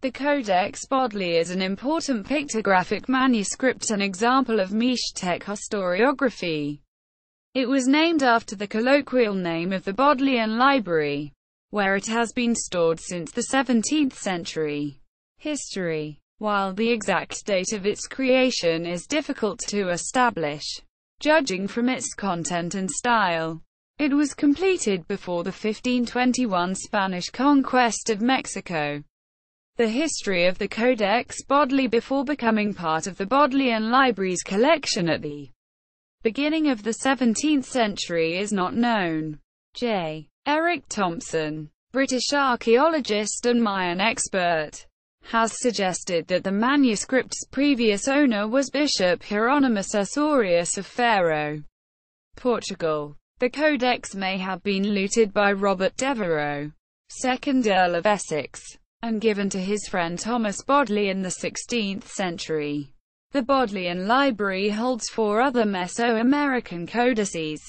The Codex Bodley is an important pictographic manuscript, an example of Mixtec historiography. It was named after the colloquial name of the Bodleian Library, where it has been stored since the 17th century. History. While the exact date of its creation is difficult to establish, judging from its content and style, it was completed before the 1521 Spanish conquest of Mexico. The history of the Codex Bodley before becoming part of the Bodleian Library's collection at the beginning of the 17th century is not known. J. Eric Thompson, British archaeologist and Mayan expert, has suggested that the manuscript's previous owner was Bishop Hieronymus Osorius of Faro, Portugal. The codex may have been looted by Robert Devereux, 2nd Earl of Essex, and given to his friend Thomas Bodley in the 16th century. The Bodleian Library holds 4 other Mesoamerican codices: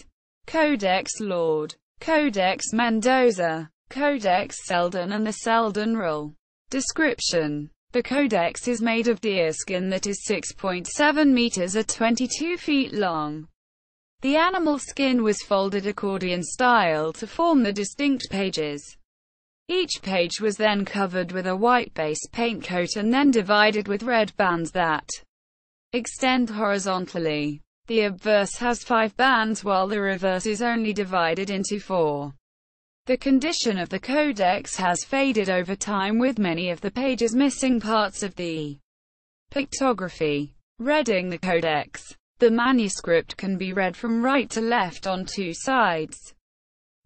Codex Lord, Codex Mendoza, Codex Selden and the Selden Rule. Description: the codex is made of deerskin that is 6.7 meters or 22 feet long. The animal skin was folded accordion style to form the distinct pages. Each page was then covered with a white base paint coat and then divided with red bands that extend horizontally. The obverse has 5 bands while the reverse is only divided into 4. The condition of the codex has faded over time, with many of the pages missing parts of the pictography. Reading the codex. The manuscript can be read from right to left on 2 sides: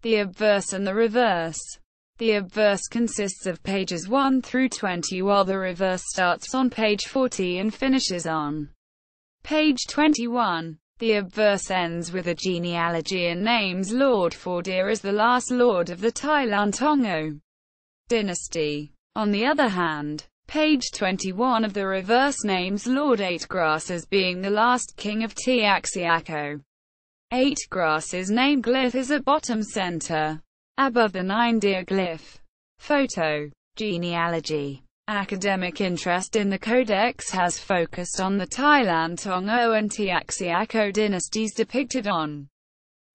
the obverse and the reverse. The obverse consists of pages 1 through 20, while the reverse starts on page 40 and finishes on page 21. The obverse ends with a genealogy and names Lord Fordeer as the last lord of the Tailantongo dynasty. On the other hand, page 21 of the reverse names Lord Eightgrass as being the last king of Tiaxiaco. Eightgrass's name glyph is at bottom center, above the 9-deer glyph. Photo. Genealogy. Academic interest in the codex has focused on the Tailantongo and Tiaxiaco dynasties depicted on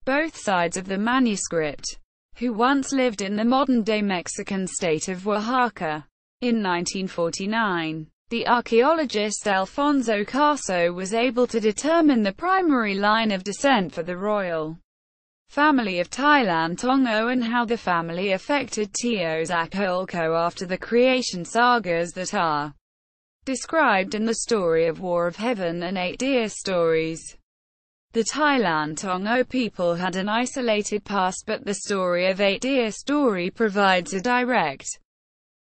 both sides of the manuscript, who once lived in the modern-day Mexican state of Oaxaca. In 1949, the archaeologist Alfonso Caso was able to determine the primary line of descent for the royal family of Tailantongo and how the family affected Teozacalco after the creation sagas that are described in the story of War of Heaven and 8 Deer stories. The Tailantongo people had an isolated past, but the story of 8 Deer story provides a direct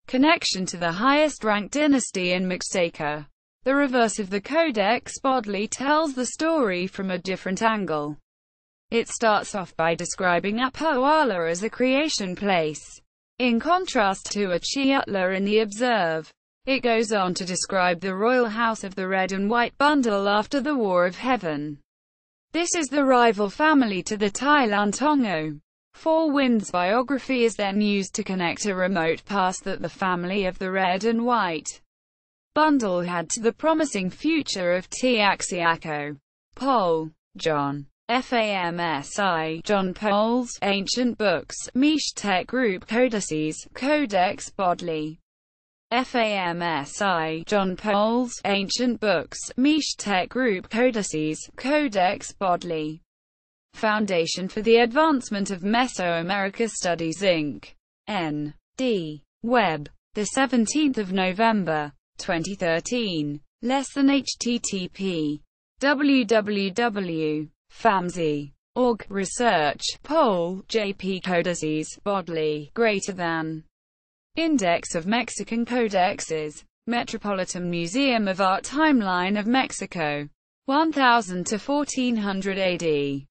connection to the highest-ranked dynasty in Mixtec. The reverse of the Codex Bodley tells the story from a different angle. It starts off by describing Apoala as a creation place, in contrast to Achiutla in the Observe. It goes on to describe the royal house of the Red and White Bundle after the War of Heaven. This is the rival family to the Tailantongo. Four Winds biography is then used to connect a remote past that the family of the Red and White Bundle had to the promising future of Tiaxiaco. Pole. John. FAMSI. John Pole's Ancient Books, Mixtec Group Codices, Codex Bodley. FAMSI. John Pole's Ancient Books, Mixtec Group Codices, Codex Bodley. Foundation for the Advancement of Mesoamerica Studies Inc. N.D. Web. 17 November, 2013. HTTP. www.famsi.org. Research. Pole, JP. Codices, Bodley, > Index of Mexican Codexes. Metropolitan Museum of Art. Timeline of Mexico. 1000 to 1400 AD.